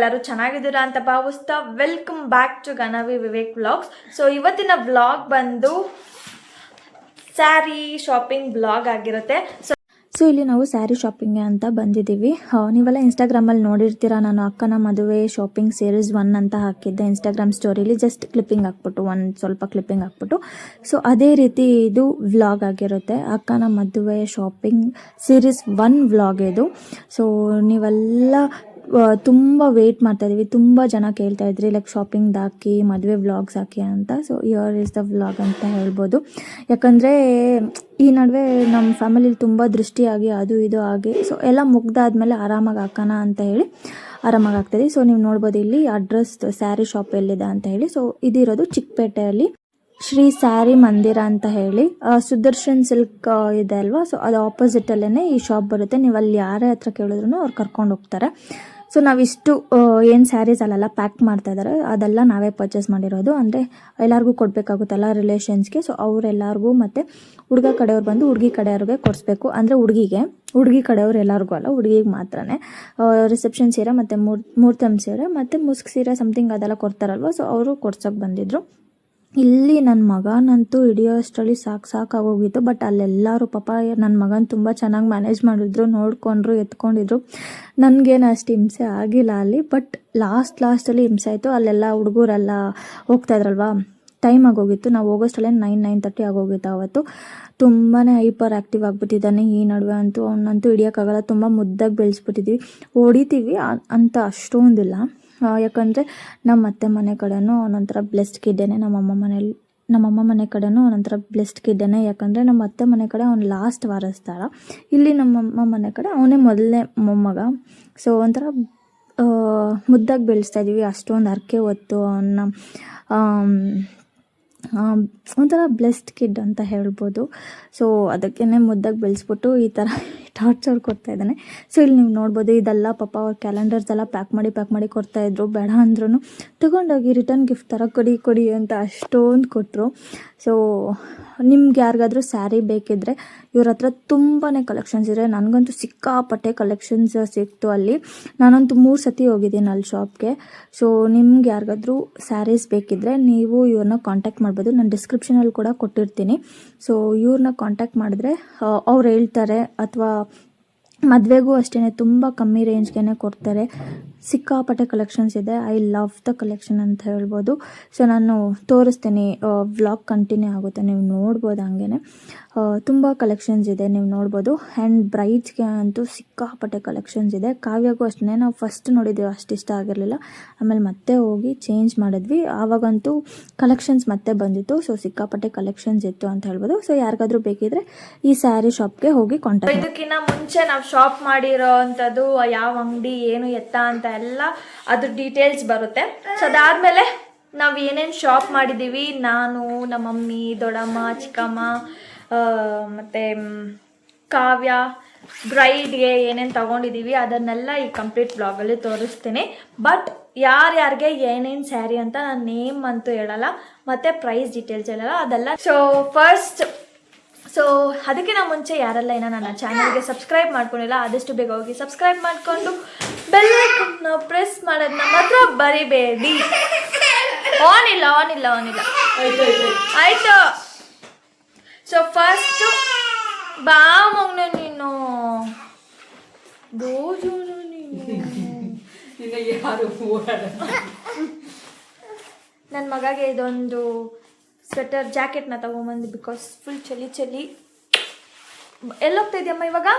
ನೀವೆಲ್ಲರೂ ಚೆನ್ನಾಗಿದ್ದೀರಾ ಅಂತ ಭಾವಿಸ್ತಾ welcome back to Ganavi Vivek vlogs. So ಇವತ್ತಿನ ವ್ಲಾಗ್ ಬಂದು ಸ್ಯಾರಿ ಶಾಪಿಂಗ್ ಬ್ಲಾಗ್ ಆಗಿರುತ್ತೆ. ಸೊ ಇಲ್ಲಿ ನಾವು ಸ್ಯಾರಿ ಶಾಪಿಂಗ್ ಅಂತ ಬಂದಿದ್ದೀವಿ. ನೀವೆಲ್ಲ ಇನ್ಸ್ಟಾಗ್ರಾಮಲ್ಲಿ ನೋಡಿರ್ತೀರಾ, ನಾನು ಅಕ್ಕನ ಮದುವೆ ಶಾಪಿಂಗ್ ಸೀರೀಸ್ 1 ಅಂತ ಹಾಕಿದ್ದೆ ಇನ್ಸ್ಟಾಗ್ರಾಮ್ ಸ್ಟೋರಿಲಿ, ಜಸ್ಟ್ ಕ್ಲಿಪ್ಪಿಂಗ್ ಹಾಕ್ಬಿಟ್ಟು ಸ್ವಲ್ಪ ಕ್ಲಿಪ್ಪಿಂಗ್ ಹಾಕ್ಬಿಟ್ಟು. ಸೊ ಅದೇ ರೀತಿ ಇದು ವ್ಲಾಗ್ ಆಗಿರುತ್ತೆ, ಅಕ್ಕನ ಮದುವೆ ಶಾಪಿಂಗ್ ಸೀರೀಸ್ 1 ವ್ಲಾಗ್ ಇದು. ಸೊ ನೀವೆಲ್ಲ ತುಂಬ ವೇಟ್ ಮಾಡ್ತಾಯಿದ್ದೀವಿ, ತುಂಬ ಜನ ಕೇಳ್ತಾ ಇದ್ರಿ ಲೈಕ್ ಶಾಪಿಂಗ್ದು ಹಾಕಿ, ಮದುವೆ ವ್ಲಾಗ್ಸ್ ಹಾಕಿ ಅಂತ. So here is the vlog ಅಂತ ಹೇಳ್ಬೋದು. ಯಾಕಂದರೆ ಈ ನಡುವೆ ನಮ್ಮ ಫ್ಯಾಮಿಲಿಲಿ ತುಂಬ ದೃಷ್ಟಿಯಾಗಿ ಅದು ಇದು ಆಗಿ, ಸೊ ಎಲ್ಲ ಮುಗ್ದಾದ್ಮೇಲೆ ಆರಾಮಾಗಿ ಹಾಕೋಣ ಅಂತ ಹೇಳಿ ಆರಾಮಾಗಿ ಆಗ್ತಾಯಿದೆ. ಸೊ ನೀವು ನೋಡ್ಬೋದು ಇಲ್ಲಿ ಅಡ್ರೆಸ್ ಸ್ಯಾರಿ ಶಾಪ್ ಎಲ್ಲಿದೆ ಅಂತ ಹೇಳಿ. ಸೊ ಇದಿರೋದು ಚಿಕ್ಕಪೇಟೆಯಲ್ಲಿ ಶ್ರೀ ಸ್ಯಾರಿ ಮಂದಿರ ಅಂತ ಹೇಳಿ, ಸುದರ್ಶನ್ ಸಿಲ್ಕ್ ಇದೆ ಅಲ್ವಾ, ಸೊ ಅದು ಆಪೋಸಿಟಲ್ಲೇ ಈ ಶಾಪ್ ಬರುತ್ತೆ. ನೀವು ಅಲ್ಲಿ ಯಾರೇ ಹತ್ರ ಕೇಳಿದ್ರು ಅವ್ರು ಕರ್ಕೊಂಡು ಹೋಗ್ತಾರೆ. ಸೊ ನಾವಿಷ್ಟು ಏನು ಸ್ಯಾರೀಸ್ ಅಲ್ಲೆಲ್ಲ ಪ್ಯಾಕ್ ಮಾಡ್ತಾ ಇದ್ದಾರೆ ಅದೆಲ್ಲ ನಾವೇ ಪರ್ಚೇಸ್ ಮಾಡಿರೋದು. ಅಂದರೆ ಎಲ್ಲರಿಗೂ ಕೊಡಬೇಕಾಗುತ್ತಲ್ಲ ರಿಲೇಷನ್ಸ್ಗೆ. ಸೊ ಅವರೆಲ್ಲರಿಗೂ ಮತ್ತು ಹುಡುಗ ಕಡೆಯವ್ರು ಬಂದು ಹುಡುಗಿ ಕಡೆಯವ್ರಿಗೆ ಕೊಡಿಸ್ಬೇಕು. ಅಂದರೆ ಹುಡುಗಿ ಕಡೆಯವ್ರು ಎಲ್ಲರಿಗೂ ಅಲ್ಲ, ಹುಡುಗಿಗೆ ಮಾತ್ರನೇ ರಿಸೆಪ್ಷನ್ ಸೀರೆ ಮತ್ತು ಮೂರ್ತಮ್ ಸೀರೆ ಮತ್ತು ಮುಸ್ಕ್ ಸೀರೆ ಸಮಥಿಂಗ್ ಅದೆಲ್ಲ ಕೊಡ್ತಾರಲ್ವ. ಸೊ ಅವರು ಕೊಡ್ಸೋಕೆ ಬಂದಿದ್ರು. ಇಲ್ಲಿ ನನ್ನ ಮಗನಂತೂ ಹಿಡಿಯೋ ಅಷ್ಟರಲ್ಲಿ ಸಾಕಾಗೋಗಿತ್ತು. ಬಟ್ ಅಲ್ಲೆಲ್ಲರೂ ಪಾಪ ನನ್ನ ಮಗನ ತುಂಬ ಚೆನ್ನಾಗಿ ಮ್ಯಾನೇಜ್ ಮಾಡಿದ್ರು, ನೋಡಿಕೊಂಡ್ರು, ಎತ್ಕೊಂಡಿದ್ರು. ನನಗೇನು ಅಷ್ಟು ಹಿಂಸೆ ಆಗಿಲ್ಲ ಅಲ್ಲಿ. ಬಟ್ ಲಾಸ್ಟಲ್ಲಿ ಹಿಂಸೆ ಆಯಿತು. ಅಲ್ಲೆಲ್ಲ ಹುಡುಗರೆಲ್ಲ ಹೋಗ್ತಾಯಿದ್ರಲ್ವ, ಟೈಮ್ ಆಗೋಗಿತ್ತು. ನಾವು ಹೋಗೋಷ್ಟಲ್ಲೇ 9:30 ಆಗೋಗಿತ್ತು. ಅವತ್ತು ತುಂಬಾ ಹೈಪರ್ ಆ್ಯಕ್ಟಿವ್ ಆಗಿಬಿಟ್ಟಿದ್ದಾನೆ. ಈ ನಡುವೆ ಅಂತೂ ಅವನಂತೂ ಹಿಡಿಯೋಕ್ಕಾಗಲ್ಲ, ತುಂಬ ಮುದ್ದಾಗಿ ಬೆಳೆಸ್ಬಿಟ್ಟಿದ್ವಿ. ಹೊಡಿತೀವಿ ಅಂತ ಅಷ್ಟೊಂದಿಲ್ಲ. ಯಾಕಂದರೆ ನಮ್ಮ ಅತ್ತೆ ಮನೆ ಕಡೆನೂ ಅವನೊಂಥರ ಬ್ಲೆಸ್ಡ್ ಕಿಡ್ಡೇನೆ, ನಮ್ಮಮ್ಮ ಮನೆ ಕಡೆನೂ ಅವನೊಂಥರ ಬ್ಲೆಸ್ಡ್ ಕಿಡ್ಡೇನೆ. ಯಾಕಂದರೆ ನಮ್ಮ ಅತ್ತೆ ಮನೆ ಕಡೆ ಅವ್ನು ಲಾಸ್ಟ್ ವಾರಸ್ತಾರ, ಇಲ್ಲಿ ನಮ್ಮಮ್ಮ ಮನೆ ಕಡೆ ಅವನೇ ಮೊದಲನೇ ಮೊಮ್ಮಗ. ಸೊ ಒಂಥರ ಮುದ್ದಾಗಿ ಬೆಳೆಸ್ತಾ ಇದ್ದೀವಿ. ಅಷ್ಟೊಂದು ಹರಕೆ ಹೊತ್ತು ಅವನ್ನ ಒಂಥರ ಬ್ಲೆಸ್ಡ್ ಕಿಡ್ ಅಂತ ಹೇಳ್ಬೋದು. ಸೊ ಅದಕ್ಕೇ ಮುದ್ದಾಗಿ ಬೆಳೆಸ್ಬಿಟ್ಟು ಈ ಥರ ಟಾರ್ಚರ್ ಕೊಡ್ತಾಯಿದ್ದಾನೆ. ಸೊ ಇಲ್ಲಿ ನೀವು ನೋಡ್ಬೋದು, ಇದೆಲ್ಲ ಪಾಪ ಅವ್ರ ಕ್ಯಾಲೆಂಡರ್ಸ್ ಎಲ್ಲ ಪ್ಯಾಕ್ ಮಾಡಿ ಕೊಡ್ತಾಯಿದ್ರು. ಬೇಡ ಅಂದ್ರೂ ತೊಗೊಂಡೋಗಿ ರಿಟರ್ನ್ ಗಿಫ್ಟ್ ಥರ ಕೊಡಿ ಅಂತ ಅಷ್ಟೊಂದು ಕೊಟ್ಟರು. ಸೊ ನಿಮ್ಗೆ ಯಾರಿಗಾದ್ರೂ ಸ್ಯಾರಿ ಬೇಕಿದ್ದರೆ ಇವ್ರ ಹತ್ರ ತುಂಬಾ ಕಲೆಕ್ಷನ್ಸ್ ಇದೆ. ನನಗಂತೂ ಸಿಕ್ಕಾಪಟ್ಟೆ ಕಲೆಕ್ಷನ್ಸ್ ಸಿಕ್ತು ಅಲ್ಲಿ. ನಾನಂತೂ 3 ಸತಿ ಹೋಗಿದ್ದೀನಿ ಅಲ್ಲಿ ಶಾಪ್ಗೆ. ಸೊ ನಿಮ್ಗೆ ಯಾರಿಗಾದ್ರೂ ಸ್ಯಾರೀಸ್ ಬೇಕಿದ್ದರೆ ನೀವು ಇವ್ರನ್ನ ಕಾಂಟ್ಯಾಕ್ಟ್ ಮಾಡ್ಬೋದು. ನಾನು ಡಿಸ್ಕ್ರಿಪ್ಷನಲ್ಲಿ ಕೂಡ ಕೊಟ್ಟಿರ್ತೀನಿ. ಸೊ ಇವ್ರನ್ನ ಕಾಂಟ್ಯಾಕ್ಟ್ ಮಾಡಿದ್ರೆ ಅವ್ರು ಹೇಳ್ತಾರೆ, ಅಥವಾ ಮದುವೆಗೂ ಅಷ್ಟೇ ತುಂಬ ಕಮ್ಮಿ ರೇಂಜ್ಗೆ ಕೊಡ್ತಾರೆ. ಸಿಕ್ಕಾಪಟ್ಟೆ ಕಲೆಕ್ಷನ್ಸ್ ಇದೆ. ಐ ಲವ್ ದ ಕಲೆಕ್ಷನ್ ಅಂತ ಹೇಳ್ಬೋದು. ಸೊ ನಾನು ತೋರಿಸ್ತೀನಿ, ವ್ಲಾಗ್ ಕಂಟಿನ್ಯೂ ಆಗುತ್ತೆ, ನೀವು ನೋಡ್ಬೋದು. ಹಂಗೇ ತುಂಬ ಕಲೆಕ್ಷನ್ಸ್ ಇದೆ, ನೀವು ನೋಡ್ಬೋದು. ಆ್ಯಂಡ್ ಬ್ರೈಡ್ಸ್ಗೆ ಅಂತೂ ಸಿಕ್ಕಾಪಟ್ಟೆ ಕಲೆಕ್ಷನ್ಸ್ ಇದೆ. ಕಾವ್ಯಗೂ ಅಷ್ಟೇ, ನಾವು ಫಸ್ಟ್ ನೋಡಿದ್ದೀವಿ, ಅಷ್ಟು ಇಷ್ಟ ಆಗಿರಲಿಲ್ಲ. ಆಮೇಲೆ ಮತ್ತೆ ಹೋಗಿ ಚೇಂಜ್ ಮಾಡಿದ್ವಿ, ಆವಾಗಂತೂ ಕಲೆಕ್ಷನ್ಸ್ ಮತ್ತೆ ಬಂದಿತ್ತು. ಸೊ ಸಿಕ್ಕಾಪಟ್ಟೆ ಕಲೆಕ್ಷನ್ಸ್ ಇತ್ತು ಅಂತ ಹೇಳ್ಬೋದು. ಸೊ ಯಾರಿಗಾದ್ರೂ ಬೇಕಿದ್ರೆ ಈ ಸ್ಯಾರಿ ಶಾಪ್ಗೆ ಹೋಗಿ ಕಾಂಟ್ಯಾಕ್ಟ್. ಇದಕ್ಕಿಂತ ಮುಂಚೆ ನಾವು ಶಾಪ್ ಮಾಡಿರೋ ಅಂಥದ್ದು ಯಾವ ಅಂಗಡಿ ಏನು ಎತ್ತ ಅಂತ ಎಲ್ಲ ಅದ್ರ ಡೀಟೇಲ್ಸ್ ಬರುತ್ತೆ. ಸೊ ಅದಾದಮೇಲೆ ನಾವು ಏನೇನು ಶಾಪ್ ಮಾಡಿದ್ದೀವಿ, ನಾನು, ನಮ್ಮ ಮಮ್ಮಿ, ದೊಡ್ಡಮ್ಮ, ಚಿಕ್ಕಮ್ಮ ಮತ್ತು ಕಾವ್ಯ, ಬ್ರೈಡ್ಗೆ ಏನೇನು ತೊಗೊಂಡಿದ್ದೀವಿ ಅದನ್ನೆಲ್ಲ ಈ ಕಂಪ್ಲೀಟ್ ಬ್ಲಾಗಲ್ಲಿ ತೋರಿಸ್ತೀನಿ. ಬಟ್ ಯಾರ್ಯಾರಿಗೆ ಏನೇನು ಸ್ಯಾರಿ ಅಂತ ನಾನು ನೇಮ್ ಅಂತೂ ಹೇಳಲ್ಲ, ಮತ್ತು ಪ್ರೈಸ್ ಡೀಟೇಲ್ಸ್ ಹೇಳಲ್ಲ, ಅದೆಲ್ಲ. ಸೊ ಅದಕ್ಕಿಂತ ಮುಂಚೆ ಯಾರೆಲ್ಲ ಏನೋ ನನ್ನ ಚಾನಲ್ಗೆ ಸಬ್ಸ್ಕ್ರೈಬ್ ಮಾಡ್ಕೊಂಡಿಲ್ಲ, ಆದಷ್ಟು ಬೇಗ ಹೋಗಿ ಸಬ್ಸ್ಕ್ರೈಬ್ ಮಾಡಿಕೊಂಡು ಬೆಲ್ ಐಕಾನ್ನ ಪ್ರೆಸ್ ಮಾಡೋದನ್ನ ಮಾತ್ರ ಬರಿಬೇಡಿ. ಆನ್ ಇಲ್ಲ ಆಯಿತು. ಸೊ ಫಸ್ಟು ಬಾ ಮಗನ ನೀನು ನನ್ನ ಮಗಗೆ ಇದೊಂದು ಸ್ವೆಟರ್ ಜಾಕೆಟ್ನ ತೊಗೊಂಬಂದು, ಬಿಕಾಸ್ ಫುಲ್ ಚಳಿ. ಎಲ್ಲೋಗ್ತಾ ಇದೆಯಮ್ಮ ಇವಾಗ?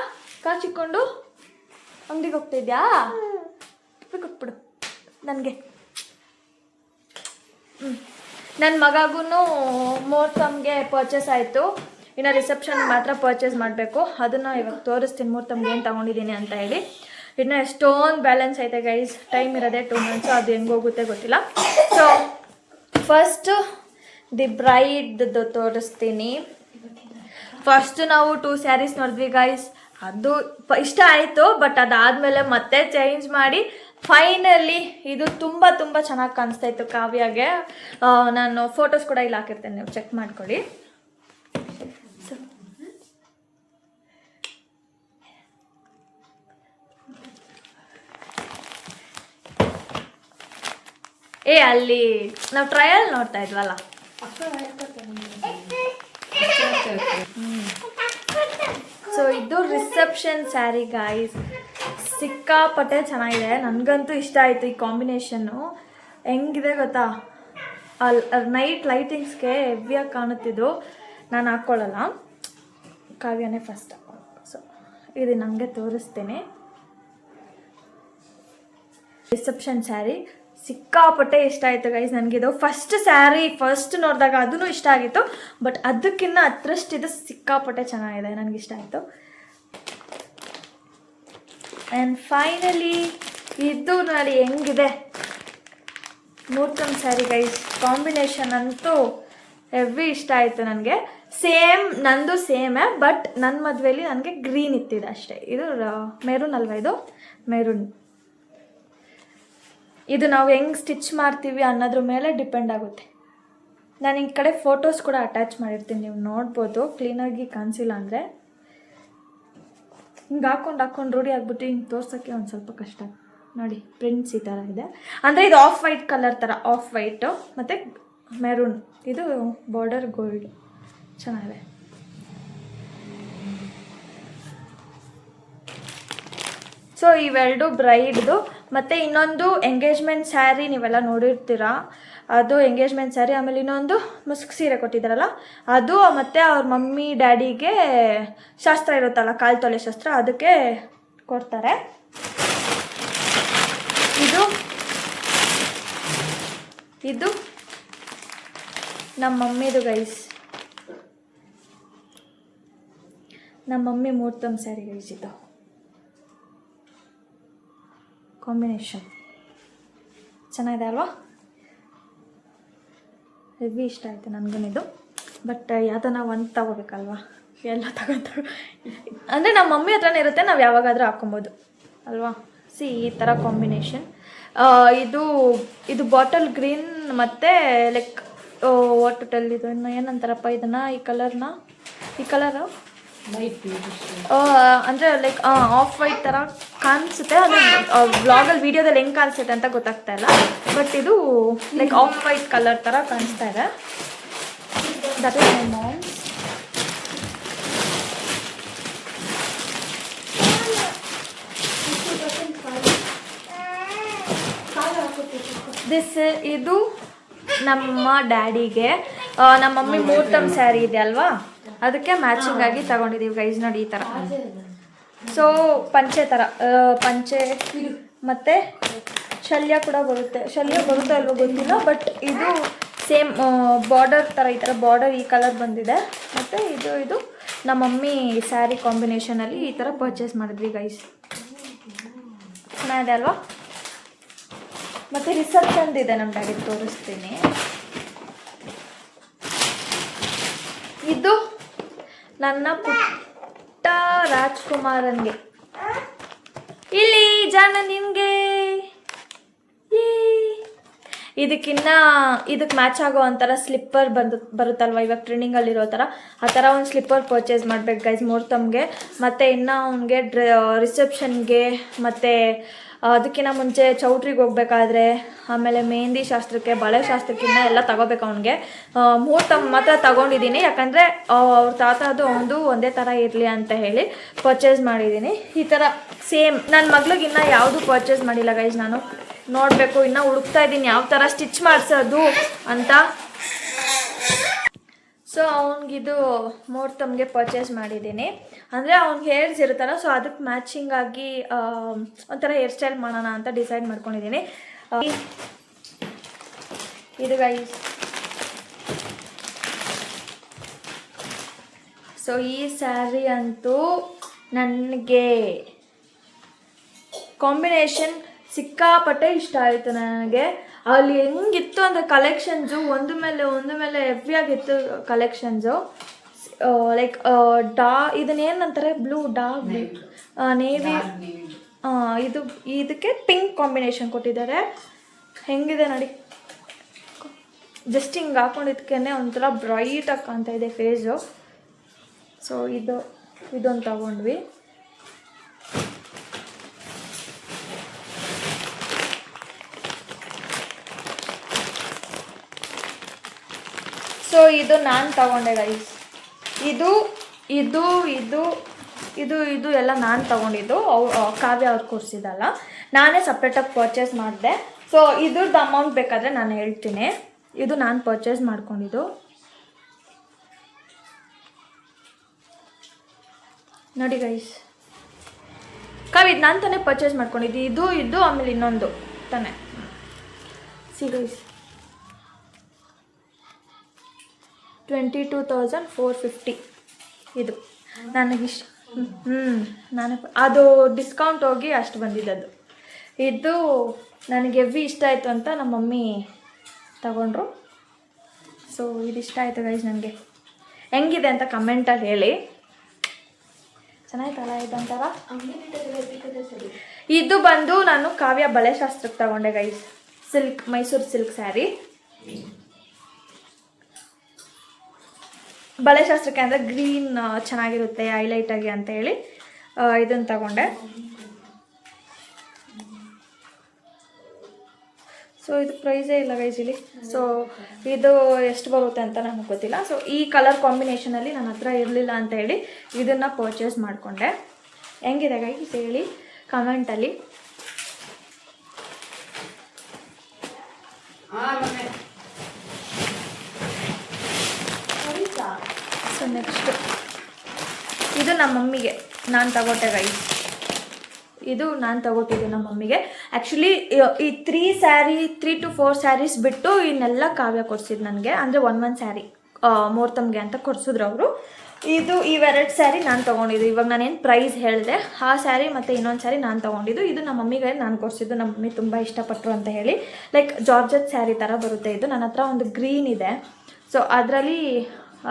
ಕಾಚಿಕೊಂಡು ಅಂಗಡಿಗೆ ಹೋಗ್ತಾ ಇದೆಯಾ? ಕೊಟ್ಬಿಡು ನನಗೆ. ನನ್ನ ಮಗಗೂ ಮುಹೂರ್ತಮ್ಗೆ ಪರ್ಚೇಸ್ ಆಯಿತು. ಇನ್ನು ರಿಸೆಪ್ಷನ್ ಮಾತ್ರ ಪರ್ಚೇಸ್ ಮಾಡಬೇಕು. ಅದನ್ನು ಇವಾಗ ತೋರಿಸ್ತೀನಿ, ಮುಹೂರ್ತಮ್ಗೆ ಏನು ತೊಗೊಂಡಿದ್ದೀನಿ ಅಂತ ಹೇಳಿ. ಇನ್ನು ಎಷ್ಟೊಂದು ಬ್ಯಾಲೆನ್ಸ್ ಐತೆ ಗೈಸ್, ಟೈಮ್ ಇರೋದೇ 2 ಮಂತ್ಸು, ಅದು ಹೆಂಗೆ ಹೋಗುತ್ತೆ ಗೊತ್ತಿಲ್ಲ. ಸೊ ಫಸ್ಟು ದಿ ಬ್ರೈಡ್ದು ತೋರಿಸ್ತೀನಿ. ಫಸ್ಟ್ ನಾವು 2 ಸ್ಯಾರೀಸ್ ನೋಡಿದ್ವಿ ಗೈಸ್, ಅದು ಇಷ್ಟ ಆಯಿತು. ಬಟ್ ಅದಾದಮೇಲೆ ಮತ್ತೆ ಚೇಂಜ್ ಮಾಡಿ ಫೈನಲಿ ಇದು ತುಂಬ ಚೆನ್ನಾಗಿ ಕಾಣಿಸ್ತಾ ಇತ್ತು ಕಾವ್ಯಗೆ. ನಾನು ಫೋಟೋಸ್ ಕೂಡ ಇಲ್ಲಿ ಹಾಕಿರ್ತೇನೆ, ನೀವು ಚೆಕ್ ಮಾಡ್ಕೊಳ್ಳಿ. ಅಲ್ಲಿ ನಾವು ಟ್ರಯಲ್ ನೋಡ್ತಾ ಇದ್ವಲ್ಲ. ಸೊ ಇದು ರಿಸೆಪ್ಷನ್ ಸ್ಯಾರಿ ಗಾಯ್ಸ್, ಸಿಕ್ಕಾಪಟ್ಟೆ ಚೆನ್ನಾಗಿದೆ. ನನಗಂತೂ ಇಷ್ಟ ಆಯಿತು ಈ ಕಾಂಬಿನೇಷನ್ನು. ಹೆಂಗಿದೆ ಗೊತ್ತಾ, ನೈಟ್ ಲೈಟಿಂಗ್ಸ್ಗೆ ಹೆವಿಯಾಗಿ ಕಾಣುತ್ತಿದ್ದು. ನಾನು ಹಾಕ್ಕೊಳ್ಳಲ್ಲ, ಕಾವ್ಯನೇ ಫಸ್ಟ್ ಹಾಕ್ಕೊಳ್ಳ. ಸೊ ಇದು ನನಗೆ ತೋರಿಸ್ತೇನೆ. ರಿಸೆಪ್ಷನ್ ಸ್ಯಾರಿ ಸಿಕ್ಕಾಪಟ್ಟೆ ಇಷ್ಟ ಆಯಿತು ಗೈಸ್ ನನಗಿದು. ಫಸ್ಟ್ ಸ್ಯಾರಿ ಫಸ್ಟ್ ನೋಡಿದಾಗ ಅದೂ ಇಷ್ಟ ಆಗಿತ್ತು, ಬಟ್ ಅದಕ್ಕಿಂತ ಹತ್ರಷ್ಟು ಇದು ಸಿಕ್ಕಾಪಟ್ಟೆ ಚೆನ್ನಾಗಿದೆ, ನನಗಿಷ್ಟ ಆಯಿತು. ಆ್ಯಂಡ್ ಫೈನಲಿ ಇದು ನೋಡಿ ಹೆಂಗಿದೆ ಮೂರ್ತಮ್ ಸ್ಯಾರಿ ಗೈಸ್. ಕಾಂಬಿನೇಷನ್ ಅಂತೂ ಹೆವಿ ಇಷ್ಟ ಆಯಿತು ನನಗೆ. ಸೇಮ್ ನಂದು ಸೇಮೇ, ಬಟ್ ನನ್ನ ಮದುವೆಯಲ್ಲಿ ನನಗೆ ಗ್ರೀನ್ ಇತ್ತಿದೆ ಅಷ್ಟೇ. ಇದು ಮೆರೂನ್ ಅಲ್ವಾ, ಇದು ಮೆರೂನ್. ಇದು ನಾವು ಹೆಂಗೆ ಸ್ಟಿಚ್ ಮಾಡ್ತೀವಿ ಅನ್ನೋದ್ರ ಮೇಲೆ ಡಿಪೆಂಡ್ ಆಗುತ್ತೆ. ನಾನು ಈ ಕಡೆ ಫೋಟೋಸ್ ಕೂಡ ಅಟ್ಯಾಚ್ ಮಾಡಿರ್ತೀನಿ, ನೀವು ನೋಡ್ಬೋದು. ಕ್ಲೀನಾಗಿ ಕಾಣಿಸಿಲ್ಲ ಅಂದರೆ ಹಿಂಗೆ ಹಾಕ್ಕೊಂಡು ರೂಢಿ ಆಗ್ಬಿಟ್ಟು ಹಿಂಗೆ ತೋರ್ಸೋಕ್ಕೆ ಒಂದು ಸ್ವಲ್ಪ ಕಷ್ಟ. ನೋಡಿ ಪ್ರಿಂಟ್ಸ್ ಈ ಥರ ಇದೆ. ಅಂದರೆ ಇದು ಆಫ್ ವೈಟ್ ಕಲರ್ ಥರ, ಆಫ್ ವೈಟು ಮತ್ತು ಮೆರೂನ್. ಇದು ಬಾರ್ಡರ್ ಗೋಲ್ಡ್, ಚೆನ್ನಾಗಿದೆ. ಸೊ ಇವೆರಡು ಬ್ರೈಡ್ದು. ಮತ್ತು ಇನ್ನೊಂದು ಎಂಗೇಜ್ಮೆಂಟ್ ಸ್ಯಾರಿ ನೀವೆಲ್ಲ ನೋಡಿರ್ತೀರ, ಅದು ಎಂಗೇಜ್ಮೆಂಟ್ ಸ್ಯಾರಿ. ಆಮೇಲೆ ಇನ್ನೊಂದು ಮುಸ್ಕ್ ಸೀರೆ ಕೊಟ್ಟಿದ್ದಾರಲ್ಲ ಅದು, ಮತ್ತು ಅವ್ರ ಮಮ್ಮಿ ಡ್ಯಾಡಿಗೆ ಶಾಸ್ತ್ರ ಇರುತ್ತಲ್ಲ, ಕಾಲು ತೊಲೆ ಶಾಸ್ತ್ರ, ಅದಕ್ಕೆ ಕೊಡ್ತಾರೆ. ಇದು ನಮ್ಮ ಮಮ್ಮಿದು ಗೈಸ್, ನಮ್ಮ ಮಮ್ಮಿ ಮೂರ್ತಮ್ ಸ್ಯಾರಿ ಗೈಸ್. ಇದು ಕಾಂಬಿನೇಷನ್ ಚೆನ್ನಾಗಿದೆ ಅಲ್ವಾ, ಹೆವಿ ಇಷ್ಟ ಆಯಿತು ನನಗೇನಿದು. ಬಟ್ ಯಾವುದನ್ನ ಒಂದು ತಗೋಬೇಕಲ್ವಾ, ಎಲ್ಲ ಅಂದರೆ ನಮ್ಮ ಮಮ್ಮಿ ಹತ್ರನೇ ಇರುತ್ತೆ, ನಾವು ಯಾವಾಗಾದರೂ ಹಾಕೊಬೋದು ಅಲ್ವಾ. ಈ ಥರ ಕಾಂಬಿನೇಷನ್. ಇದು ಬಾಟಲ್ ಗ್ರೀನ್ ಮತ್ತು ಲೈಕ್ ವಾಟಲ್, ಇದು ಇನ್ನು ಏನಂತಾರಪ್ಪ ಇದನ್ನು, ಈ ಕಲರು ಅಂದರೆ ಲೈಕ್ ಆಫ್ ವೈಟ್ ಥರ ಕಾಣಿಸುತ್ತೆ. ಅಂದರೆ ವ್ಲಾಗಲ್ಲಿ ವೀಡಿಯೋದಲ್ಲಿ ಹೆಂಗೆ ಕಾಣಿಸುತ್ತೆ ಅಂತ ಗೊತ್ತಾಗ್ತಾ ಇಲ್ಲ, ಬಟ್ ಇದು ಲೈಕ್ ಆಫ್ ವೈಟ್ ಕಲರ್ ಥರ ಕಾಣಿಸ್ತಾ ಇದೆ. That is my mom. ಇದು ನಮ್ಮ ಡ್ಯಾಡಿಗೆ, ನಮ್ಮ ಮಮ್ಮಿ ಮೂರ್ತಮ್ ಸ್ಯಾರಿ ಇದೆ ಅಲ್ವಾ, ಅದಕ್ಕೆ ಮ್ಯಾಚಿಂಗ್ ಆಗಿ ತಗೊಂಡಿದ್ದೀವಿ ಗೈಸ್. ನೋಡಿ ಈ ಥರ. ಸೊ ಪಂಚೆ ಥರ, ಪಂಚೆ ಮತ್ತು ಶಲ್ಯ ಕೂಡ ಬರುತ್ತೆ. ಶಲ್ಯ ಬರುತ್ತೆ ಅಲ್ವೋ ಗೊತ್ತಿಲ್ಲ, ಬಟ್ ಇದು ಸೇಮ್ ಬಾರ್ಡರ್ ಥರ, ಈ ಥರ ಬಾರ್ಡರ್ ಈ ಕಲರ್ ಬಂದಿದೆ. ಮತ್ತು ಇದು ನಮ್ಮ ಮಮ್ಮಿ ಸ್ಯಾರಿ ಕಾಂಬಿನೇಷನಲ್ಲಿ ಈ ಥರ ಪರ್ಚೇಸ್ ಮಾಡಿದ್ವಿ ಗೈಸ್. ಚೆನ್ನಾಗಿದೆ ಅಲ್ವಾ. ಮತ್ತು ರಿಸೆಪ್ಷನ್ದಿದೆ ನಮ್ಮ ಡ್ಯಾಡಿ, ತೋರಿಸ್ತೀನಿ. ಇದು ನನ್ನ ಪುಟ್ಟ ರಾಜ್ಕುಮಾರನ್ಗೆ. ಇಲ್ಲಿ ಜಾಣ ನಿಮಗೆ ಇದಕ್ಕೆ ಮ್ಯಾಚ್ ಆಗೋ ಒಂಥರ ಸ್ಲಿಪ್ಪರ್ ಬರುತ್ತಲ್ವ, ಇವಾಗ ಟ್ರೆಂಡಿಂಗಲ್ಲಿರೋ ಥರ, ಆ ಥರ ಒಂದು ಸ್ಲಿಪ್ಪರ್ ಪರ್ಚೇಸ್ ಮಾಡ್ಬೇಕು ಗೈಸ್ ಮೂರ್ತಮ್ಗೆ. ಮತ್ತು ಇನ್ನು ಅವನಿಗೆ ರಿಸೆಪ್ಷನ್ಗೆ, ಮತ್ತು ಅದಕ್ಕಿಂತ ಮುಂಚೆ ಚೌಟ್ರಿಗೆ ಹೋಗ್ಬೇಕಾದ್ರೆ, ಆಮೇಲೆ ಮೆಹಂದಿ ಶಾಸ್ತ್ರಕ್ಕೆ, ಬಳೆ ಶಾಸ್ತ್ರಕ್ಕಿಂತ ಎಲ್ಲ ತಗೋಬೇಕು ಅವನಿಗೆ. ಮೂರ್ತಮ್ ಮಾತ್ರ ತಗೊಂಡಿದ್ದೀನಿ, ಯಾಕಂದರೆ ಅವ್ರ ತಾತದು ಅವನದು ಒಂದೇ ಥರ ಇರಲಿ ಅಂತ ಹೇಳಿ ಪರ್ಚೇಸ್ ಮಾಡಿದ್ದೀನಿ. ಈ ಥರ ಸೇಮ್ ನನ್ನ ಮಗಳಿಗಿನ್ನ ಯಾವುದು ಪರ್ಚೇಸ್ ಮಾಡಿಲ್ಲ ಗೈಸ್. ನಾನು ನೋಡಬೇಕು, ಇನ್ನೂ ಹುಡುಕ್ತಾ ಇದ್ದೀನಿ ಯಾವ ಥರ ಸ್ಟಿಚ್ ಮಾಡಿಸೋದು ಅಂತ. ಸೊ ಅವನಿಗಿದು ಮೂರ್ತಮ್ಗೆ ಪರ್ಚೇಸ್ ಮಾಡಿದ್ದೀನಿ. ಅಂದರೆ ಅವ್ನಿಗೆ ಹೇರ್ಸ್ ಇರುತ್ತಲ್ಲ, ಸೊ ಅದಕ್ಕೆ ಮ್ಯಾಚಿಂಗ್ ಆಗಿ ಒಂಥರ ಹೇರ್ ಸ್ಟೈಲ್ ಮಾಡೋಣ ಅಂತ ಡಿಸೈಡ್ ಮಾಡ್ಕೊಂಡಿದ್ದೀನಿ. ಇದು ಗೈಸ್. ಸೊ ಈ ಸ್ಯಾರಿ ಅಂತೂ ನನಗೆ ಕಾಂಬಿನೇಷನ್ ಸಿಕ್ಕಾಪಟ್ಟೆ ಇಷ್ಟ ಆಯಿತು ನನಗೆ. ಅಲ್ಲಿ ಹೆಂಗಿತ್ತು ಅಂದರೆ ಕಲೆಕ್ಷನ್ಸು ಒಂದು ಮೇಲೆ ಹೆವಿಯಾಗಿತ್ತು ಕಲೆಕ್ಷನ್ಸು. ಲೈಕ್ ಇದನ್ನೇನಂತಾರೆ, ಬ್ಲೂ ಡಾರ್ಕ್ ನೇವಿ, ಇದಕ್ಕೆ ಪಿಂಕ್ ಕಾಂಬಿನೇಷನ್ ಕೊಟ್ಟಿದ್ದಾರೆ. ಹೆಂಗಿದೆ ನೋಡಿ, ಜಸ್ಟ್ ಹಿಂಗೆ ಹಾಕೊಂಡಿದ್ದಕ್ಕೇ ಒಂಥರ ಬ್ರೈಟಾಗಿ ಕಾಣ್ತಾ ಇದೆ ಫೇಸು. ಸೊ ಇದೊಂದು ತಗೊಂಡ್ವಿ. ಸೊ ಇದು ನಾನು ತಗೊಂಡೆ ಗೈಸ್. ಇದು ಇದು ಇದು ಇದು ಇದು ಎಲ್ಲ ನಾನು ತಗೊಂಡಿದ್ದು. ಕಾವ್ಯ ಅವ್ರು ಕೊಡಿಸಿದಲ್ಲ, ನಾನೇ ಸಪ್ರೇಟಾಗಿ ಪರ್ಚೇಸ್ ಮಾಡಿದೆ. ಸೊ ಇದ್ರದ್ದು ಅಮೌಂಟ್ ಬೇಕಾದರೆ ನಾನು ಹೇಳ್ತೀನಿ. ಇದು ನಾನು ಪರ್ಚೇಸ್ ಮಾಡ್ಕೊಂಡಿದ್ದು ನೋಡಿ ಗೈಸ್. ಇದು ನಾನು ತಾನೇ ಪರ್ಚೇಸ್ ಮಾಡ್ಕೊಂಡಿದ್ದು. ಇದು ಇದು ಆಮೇಲೆ ಇನ್ನೊಂದು ತಾನೆ. ಸಿ ಗೈಸ್, 22,450 ಇದು ನನಗಿಷ್ಟ. ನಾನು ಅದು ಡಿಸ್ಕೌಂಟ್ ಹೋಗಿ ಅಷ್ಟು ಬಂದಿದ್ದದು. ಇದು ನನಗೆ ಹೆವಿ ಇಷ್ಟ ಆಯಿತು ಅಂತ ನಮ್ಮ ಮಮ್ಮಿ ತಗೊಂಡ್ರು. ಸೊ ಇದು ಇಷ್ಟ ಆಯಿತು ಗೈಸ್ ನನಗೆ. ಹೆಂಗಿದೆ ಅಂತ ಕಮೆಂಟಲ್ಲಿ ಹೇಳಿ. ಚೆನ್ನಾಯ್ತಲ್ಲ ಇದಂತಾರ. ಇದು ಬಂದು ನಾನು ಕಾವ್ಯ ಬಳೆಶಾಸ್ತ್ರಕ್ಕೆ ತಗೊಂಡೆ guys. Silk, Mysore silk saree. ಬಳೆಶಾಸ್ತ್ರಕ್ಕೆ ಅಂದರೆ ಗ್ರೀನ್ ಚೆನ್ನಾಗಿರುತ್ತೆ ಹೈಲೈಟಾಗಿ ಅಂತ ಹೇಳಿ ಇದನ್ನು ತಗೊಂಡೆ. ಸೊ ಇದು ಪ್ರೈಸೇ ಇಲ್ಲ ಗೈಸ್ ಇಲ್ಲಿ. ಸೊ ಇದು ಎಷ್ಟು ಬರುತ್ತೆ ಅಂತ ನನಗೆ ಗೊತ್ತಿಲ್ಲ. ಸೊ ಈ ಕಲರ್ ಕಾಂಬಿನೇಷನಲ್ಲಿ ನನ್ನ ಹತ್ರ ಇರಲಿಲ್ಲ ಅಂತ ಹೇಳಿ ಇದನ್ನು ಪರ್ಚೇಸ್ ಮಾಡಿಕೊಂಡೆ. ಹೆಂಗಿದೆ ಗೈಸ್ ಹೇಳಿ ಕಮೆಂಟಲ್ಲಿ. ಸೊ ನೆಕ್ಸ್ಟು ಇದು ನಮ್ಮ ಮಮ್ಮಿಗೆ ನಾನು ತಗೊಟ್ಟೆ ಗೈಸ್. ಇದು ನಾನು ತಗೊಟ್ಟಿದ್ದು ನಮ್ಮ ಮಮ್ಮಿಗೆ. ಆ್ಯಕ್ಚುಲಿ ಈ 3 to 4 ಸ್ಯಾರೀಸ್ ಬಿಟ್ಟು ಇನ್ನೆಲ್ಲ ಕಾವ್ಯ ಕೊಡ್ಸಿದ್ದು ನನಗೆ. ಅಂದರೆ ಒಂದು ಸ್ಯಾರಿ ಮುಹೂರ್ತಮ್ಗೆ ಅಂತ ಕೊಡ್ಸಿದ್ರು ಅವರು. ಇದು ಇವೆರಡು ಸ್ಯಾರಿ ನಾನು ತೊಗೊಂಡಿದ್ದು. ಇವಾಗ ನಾನೇನು ಪ್ರೈಸ್ ಹೇಳಿದೆ ಆ ಸ್ಯಾರಿ ಮತ್ತು ಇನ್ನೊಂದು ಸ್ಯಾರಿ ನಾನು ತೊಗೊಂಡಿದ್ದು. ಇದು ನಮ್ಮ ಮಮ್ಮಿಗೆ ನಾನು ಕೊಡಿಸಿದ್ದು. ನಮ್ಮ ಮಮ್ಮಿ ತುಂಬ ಇಷ್ಟಪಟ್ಟರು ಅಂತ ಹೇಳಿ. ಲೈಕ್ ಜಾರ್ಜೆಟ್ ಸ್ಯಾರಿ ಥರ ಬರುತ್ತೆ ಇದು. ನನ್ನ ಹತ್ರ ಒಂದು ಗ್ರೀನ್ ಇದೆ. ಸೊ ಅದರಲ್ಲಿ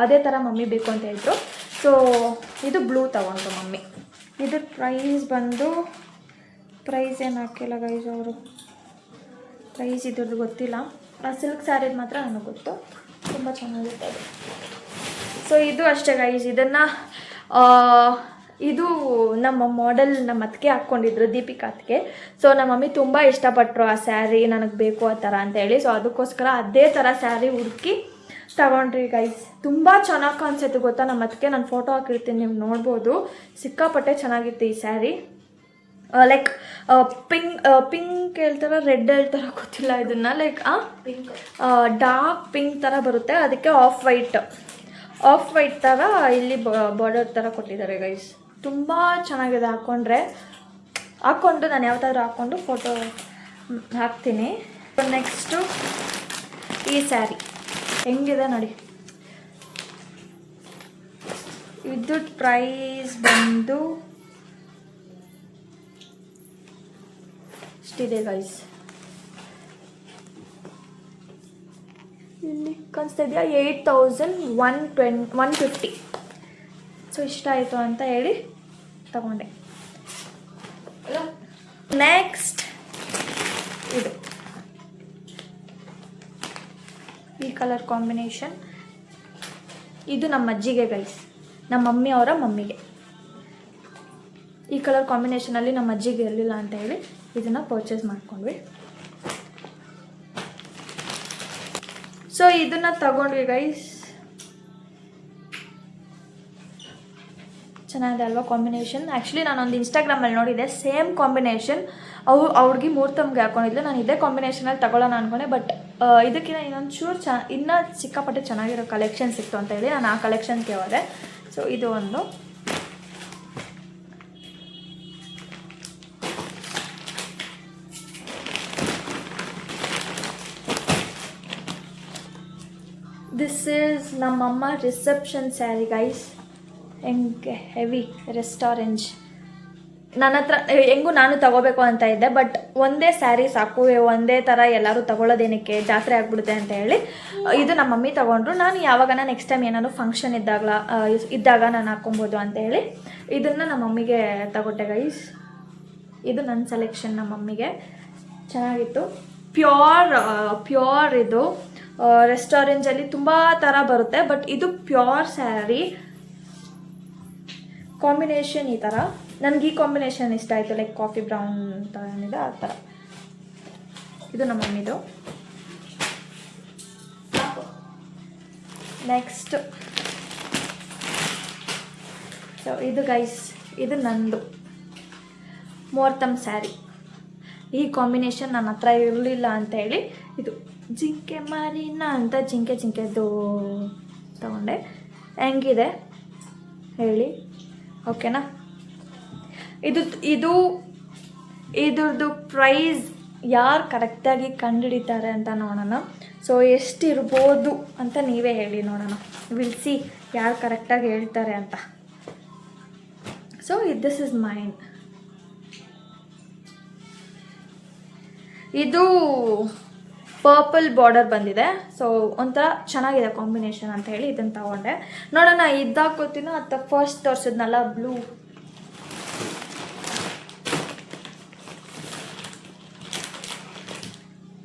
ಅದೇ ಥರ ಮಮ್ಮಿ ಬೇಕು ಅಂತ ಹೇಳಿದ್ರು. ಸೊ ಇದು ಬ್ಲೂ ತೊಗೊಂಡ್ರು ಮಮ್ಮಿ. ಇದು ಪ್ರೈಸ್ ಬಂದು ಪ್ರೈಸ್ ಏನು ಹಾಕಿಲ್ಲ ಗೈಸ್ ಅವರು. ಪ್ರೈಸ್ ಇದ್ರದ್ದು ಗೊತ್ತಿಲ್ಲ. ಆ ಸಿಲ್ಕ್ ಸ್ಯಾರಿದು ಮಾತ್ರ ನನಗೆ ಗೊತ್ತು. ತುಂಬ ಚೆನ್ನಾಗಿರುತ್ತೆ ಅದು. ಸೊ ಇದು ಅಷ್ಟೇ ಗೈಸ್. ಇದನ್ನು ಇದು ನಮ್ಮ ಮಾಡೆಲ್ ನಮ್ಮ ಅತ್ತಿಗೆ ಹಾಕ್ಕೊಂಡಿದ್ರು, ದೀಪಿಕಾ ಅತ್ತಿಗೆ. ಸೊ ನಮ್ಮ ಮಮ್ಮಿ ತುಂಬ ಇಷ್ಟಪಟ್ಟರು ಆ ಸ್ಯಾರಿ, ನನಗೆ ಬೇಕು ಆ ಥರ ಅಂತ ಹೇಳಿ. ಸೊ ಅದಕ್ಕೋಸ್ಕರ ಅದೇ ಥರ ಸ್ಯಾರಿ ಹುಡುಕಿ ತಗೊಂಡ್ರಿ ಗೈಸ್. ತುಂಬ ಚೆನ್ನಾಗಿ ಕಾಣಿಸುತ್ತೆ ಗೊತ್ತಾ ನಮ್ಮ ಅತ್ತಿಗೆ. ನಾನು ಫೋಟೋ ಹಾಕಿರ್ತೀನಿ, ನೀವು ನೋಡ್ಬೋದು. ಸಿಕ್ಕಾಪಟ್ಟೆ ಚೆನ್ನಾಗಿತ್ತು ಈ ಸ್ಯಾರಿ. ಲೈಕ್ ಪಿಂಕ್ ಹೇಳ್ತಾರ, ರೆಡ್ ಹೇಳ್ತಾರ ಗೊತ್ತಿಲ್ಲ ಇದನ್ನು. ಲೈಕ್ ಡಾರ್ಕ್ ಪಿಂಕ್ ಥರ ಬರುತ್ತೆ. ಅದಕ್ಕೆ ಆಫ್ ವೈಟ್ ಥರ ಇಲ್ಲಿ ಬಾರ್ಡರ್ ಥರ ಕೊಟ್ಟಿದ್ದಾರೆ ಗೈಸ್. ತುಂಬ ಚೆನ್ನಾಗಿದೆ ಹಾಕ್ಕೊಂಡು ನಾನು ಯಾವ್ದಾದ್ರು ಹಾಕ್ಕೊಂಡು ಫೋಟೋ ಹಾಕ್ತೀನಿ. ನೆಕ್ಸ್ಟು ಈ ಸ್ಯಾರಿ ಹೆಂಗಿದೆ ನೋಡಿ. ಇದ್ರ ಪ್ರೈಸ್ ಬಂದು ಇಷ್ಟಿದೆ ಗೈಸ್. ಇಲ್ಲಿ ಕಾಣಿಸ್ತಾ ಇದೆಯಾ, 8,150. ಸೊ ಇಷ್ಟ ಆಯಿತು ಅಂತ ಹೇಳಿ ತಗೊಂಡೆ. ನೆಕ್ಸ್ಟ್ ಇದು ಈ ಕಲರ್ ಕಾಂಬಿನೇಷನ್. ಇದು ನಮ್ಮ ಅಜ್ಜಿಗೆ ಗೈಸ್, ನಮ್ಮ ಮಮ್ಮಿ ಅವರ ಮಮ್ಮಿಗೆ. ಈ ಕಲರ್ ಕಾಂಬಿನೇಷನಲ್ಲಿ ನಮ್ಮ ಅಜ್ಜಿಗೆ ಇರಲಿಲ್ಲ ಅಂತ ಹೇಳಿ ಇದನ್ನು ಪರ್ಚೇಸ್ ಮಾಡ್ಕೊಂಡ್ವಿ. ಸೊ ಇದನ್ನು ತಗೊಂಡ್ವಿ ಗೈಸ್. ಚೆನ್ನಾಗಿದೆ ಅಲ್ವಾ ಕಾಂಬಿನೇಷನ್. ಆ್ಯಕ್ಚುಲಿ ನಾನೊಂದು ಇನ್ಸ್ಟಾಗ್ರಾಮಲ್ಲಿ ನೋಡಿದ್ದೆ, ಸೇಮ್ ಕಾಂಬಿನೇಷನ್ ಅವ್ರಿಗೆ ಮುಹೂರ್ತಮ್ಗೆ ಹಾಕೊಂಡಿದ್ಲು. ನಾನು ಇದೇ ಕಾಂಬಿನೇಷನಲ್ಲಿ ತಗೊಳ್ಳೋಣ ಅಂದ್ಕೊಂಡೆ. ಬಟ್ ಇದಕ್ಕಿಂತ ಇನ್ನೊಂದು ಚೂರು ಇನ್ನೂ ಸಿಕ್ಕಾಪಟ್ಟೆ ಚೆನ್ನಾಗಿರೋ ಕಲೆಕ್ಷನ್ ಸಿಕ್ತು ಅಂತ ಹೇಳಿ ನಾನು ಆ ಕಲೆಕ್ಷನ್ಗೆ ಹೋದೆ. ಸೊ ಇದು ಒಂದು. ದಿಸ್ ಈಸ್ ನಮ್ಮಮ್ಮ ರಿಸೆಪ್ಷನ್ ಸ್ಯಾರಿ ಗೈಸ್. ಹೆಂಗೆ ಹೆವಿ ರೆಸ್ಟ್ ಆರೆಂಜ್. ನನ್ನ ಹತ್ರ ಹೆಂಗೂ ನಾನು ತಗೋಬೇಕು ಅಂತ ಇದ್ದೆ. ಬಟ್ ಒಂದೇ ಸ್ಯಾರಿ ಸಾಕು, ಒಂದೇ ಥರ ಎಲ್ಲರೂ ತಗೊಳ್ಳೋದೇನಕ್ಕೆ, ಜಾತ್ರೆ ಆಗಿಬಿಡುತ್ತೆ ಅಂತ ಹೇಳಿ ಇದು ನಮ್ಮ ಮಮ್ಮಿ ತೊಗೊಂಡ್ರು. ನಾನು ಯಾವಾಗ ನೆಕ್ಸ್ಟ್ ಟೈಮ್ ಏನಾದ್ರು ಫಂಕ್ಷನ್ ಇದ್ದಾಗ ನಾನು ಹಾಕ್ಕೊಬೋದು ಅಂತ ಹೇಳಿ ಇದನ್ನು ನಮ್ಮ ಮಮ್ಮಿಗೆ ತಗೊಟ್ಟೆ ಗೈಸ್. ಇದು ನನ್ನ ಸೆಲೆಕ್ಷನ್ ನಮ್ಮ ಮಮ್ಮಿಗೆ. ಚೆನ್ನಾಗಿತ್ತು. ಪ್ಯೂರ್ ಇದು ರೆಸ್ಟ್ ಆರೆಂಜಲ್ಲಿ ತುಂಬ ಥರ ಬರುತ್ತೆ. ಬಟ್ ಇದು ಪ್ಯೂರ್ ಸ್ಯಾರಿ ಕಾಂಬಿನೇಷನ್. ಈ ಥರ ನನಗೆ ಈ ಕಾಂಬಿನೇಷನ್ ಇಷ್ಟ ಆಯಿತು. ಲೈಕ್ ಕಾಫಿ ಬ್ರೌನ್ ಥರ ಏನಿದೆ ಆ ಥರ. ಇದು ನಮ್ಮ ಮಮ್ಮಿದು. ನೆಕ್ಸ್ಟ್ ಸೊ ಇದು ಗೈಸ್, ಇದು ನಂದು ಮುಹೂರ್ತಂ ಸ್ಯಾರಿ. ಈ ಕಾಂಬಿನೇಷನ್ ನನ್ನ ಹತ್ರ ಇರಲಿಲ್ಲ ಅಂತ ಹೇಳಿ ಇದು ಜಿಂಕೆ ಮಾರಿನ ಅಂತ ಜಿಂಕೆದು ತಗೊಂಡೆ. ಹೆಂಗಿದೆ ಹೇಳಿ, ಓಕೆನಾ? ಇದ್ರದ್ದು ಪ್ರೈಸ್ ಯಾರು ಕರೆಕ್ಟಾಗಿ ಕಂಡುಹಿಡಿತಾರೆ ಅಂತ ನೋಡೋಣ. ಸೊ ಎಷ್ಟಿರ್ಬೋದು ಅಂತ ನೀವೇ ಹೇಳಿ ನೋಡೋಣ. ವಿಲ್ ಸಿ ಯಾರು ಕರೆಕ್ಟಾಗಿ ಹೇಳ್ತಾರೆ ಅಂತ. So this is mine. ಇದು ಪರ್ಪಲ್ ಬಾರ್ಡರ್ ಬಂದಿದೆ. ಸೊ ಒಂಥರ ಚೆನ್ನಾಗಿದೆ ಕಾಂಬಿನೇಷನ್ ಅಂತ ಹೇಳಿ ಇದನ್ನು ತಗೊಂಡೆ. ನೋಡೋಣ ಇದಾಕೋತೀನೋ ಅಥವಾ ಫಸ್ಟ್ ತೋರಿಸಿದ್ನಲ್ಲ ಬ್ಲೂ,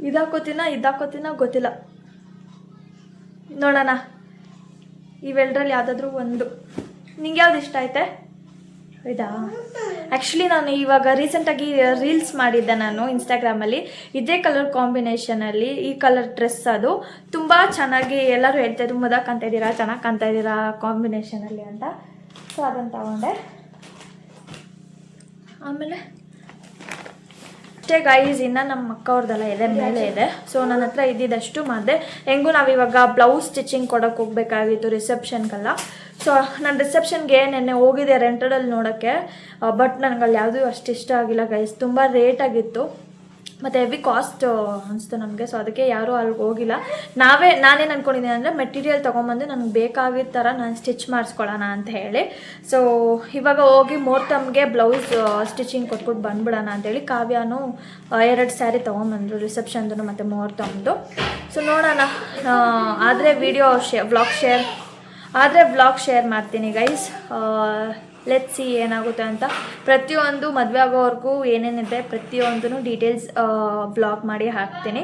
ಇದಾಕೋತೀನ ಗೊತ್ತಿಲ್ಲ. ನೋಡೋಣ ಇವೆರಡರಲ್ಲಿ ಯಾವುದಾದ್ರೂ ಒಂದು. ನಿಂಗೆ ಯಾವ್ದು ಇಷ್ಟ ಐತೆ? ಇದಾ? ಆ್ಯಕ್ಚುಲಿ ನಾನು ಇವಾಗ ರೀಸೆಂಟಾಗಿ ರೀಲ್ಸ್ ಮಾಡಿದ್ದೆ ನಾನು ಇನ್ಸ್ಟಾಗ್ರಾಮಲ್ಲಿ. ಇದೇ ಕಲರ್ ಕಾಂಬಿನೇಷನಲ್ಲಿ ಈ ಕಲರ್ ಡ್ರೆಸ್ ಅದು ತುಂಬ ಚೆನ್ನಾಗಿ ಎಲ್ಲರೂ ಹೇಳ್ತಾಯಿದ್ರು, ಮುದ ಚೆನ್ನಾಗಿ ಕಾಣ್ತಾ ಇದ್ದೀರಾ ಕಾಂಬಿನೇಷನಲ್ಲಿ ಅಂತ. ಸೊ ಅದನ್ನು ತಗೊಂಡೆ. ಆಮೇಲೆ ಅಷ್ಟೇ ಗೈಸ್, ಇನ್ನು ನಮ್ಮ ಅಕ್ಕ ಅವ್ರದ್ದೆಲ್ಲ ಇದೆ, ಮೇಲೆ ಇದೆ. ಸೊ ನನ್ನ ಹತ್ರ ಇದ್ದಿದ್ದಷ್ಟು ಮಾಡಿದೆ. ಹೆಂಗೂ ನಾವಿವಾಗ ಬ್ಲೌಸ್ ಸ್ಟಿಚಿಂಗ್ ಕೊಡೋಕೆ ಹೋಗಬೇಕಾಗಿತ್ತು ರಿಸೆಪ್ಷನ್ಗೆಲ್ಲ. ಸೊ ನಾನು ರಿಸೆಪ್ಷನ್ಗೆ ನೆನ್ನೆ ಹೋಗಿದ್ದೆ ರೆಂಟಡಲ್ಲಿ ನೋಡೋಕ್ಕೆ. ಬಟ್ ನನಗೆ ಅಲ್ಲಿ ಯಾವುದೂ ಅಷ್ಟು ಇಷ್ಟ ಆಗಿಲ್ಲ ಗೈಸ್. ತುಂಬ ರೇಟಾಗಿತ್ತು ಮತ್ತು ಹೆವಿ ಕಾಸ್ಟ್ ಅನಿಸ್ತು ನಮಗೆ. ಸೊ ಅದಕ್ಕೆ ಯಾರೂ ಅಲ್ಲಿಗೆ ಹೋಗಿಲ್ಲ. ನಾನೇನು ಅಂದ್ಕೊಂಡಿದ್ದೀನಿ ಅಂದರೆ ಮೆಟೀರಿಯಲ್ ತೊಗೊಂಬಂದು ನನಗೆ ಬೇಕಾಗಿದ್ದ ಥರ ನಾನು ಸ್ಟಿಚ್ ಮಾಡಿಸ್ಕೊಳ್ಳೋಣ ಅಂತ ಹೇಳಿ. ಸೊ ಇವಾಗ ಹೋಗಿ ಮುಹೂರ್ತಮ್ಗೆ ಬ್ಲೌಸ್ ಸ್ಟಿಚಿಂಗ್ ಕೊಟ್ಬಿಟ್ಟು ಬಂದ್ಬಿಡೋಣ ಅಂತೇಳಿ ಕಾವ್ಯನೂ 2 ಸ್ಯಾರಿ ತೊಗೊಂಬಂದರು, ರಿಸೆಪ್ಷನ್ದು ಮತ್ತು ಮುಹೂರ್ತಮ್ದು. ಸೊ ನೋಡೋಣ, ಆದರೆ ವ್ಲಾಗ್ ಶೇರ್ ಮಾಡ್ತೀನಿ ಗೈಸ್. ಲೆಟ್ಸ್ ಸಿ ಏನಾಗುತ್ತೆ ಅಂತ. ಪ್ರತಿಯೊಂದು ಮದುವೆ ಆಗೋವರೆಗೂ ಏನೇನಿದೆ ಪ್ರತಿಯೊಂದೂ ಡೀಟೇಲ್ಸ್ ವ್ಲಾಗ್ ಮಾಡಿ ಹಾಕ್ತೀನಿ.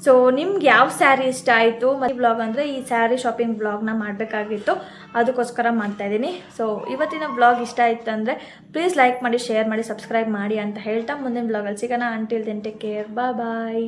ಸೊ ನಿಮ್ಗೆ ಯಾವ ಸ್ಯಾರಿ ಇಷ್ಟ ಆಯಿತು ಮತ್ತು ವ್ಲಾಗ್ ಅಂದರೆ ಈ ಸ್ಯಾರಿ ಶಾಪಿಂಗ್ ವ್ಲಾಗ್ನ ಮಾಡಬೇಕಾಗಿತ್ತು, ಅದಕ್ಕೋಸ್ಕರ ಮಾಡ್ತಾಯಿದ್ದೀನಿ. ಸೊ ಇವತ್ತಿನ ವ್ಲಾಗ್ ಇಷ್ಟ ಆಯಿತು ಅಂದರೆ ಪ್ಲೀಸ್ ಲೈಕ್ ಮಾಡಿ, ಶೇರ್ ಮಾಡಿ, ಸಬ್ಸ್ಕ್ರೈಬ್ ಮಾಡಿ ಅಂತ ಹೇಳ್ತಾ ಮುಂದಿನ ವ್ಲಾಗಲ್ಲಿ ಸಿಗೋಣ. ಅಂಟಿಲ್ ದೆನ್ ಟೇಕ್ ಕೇರ್, ಬಾಯ್.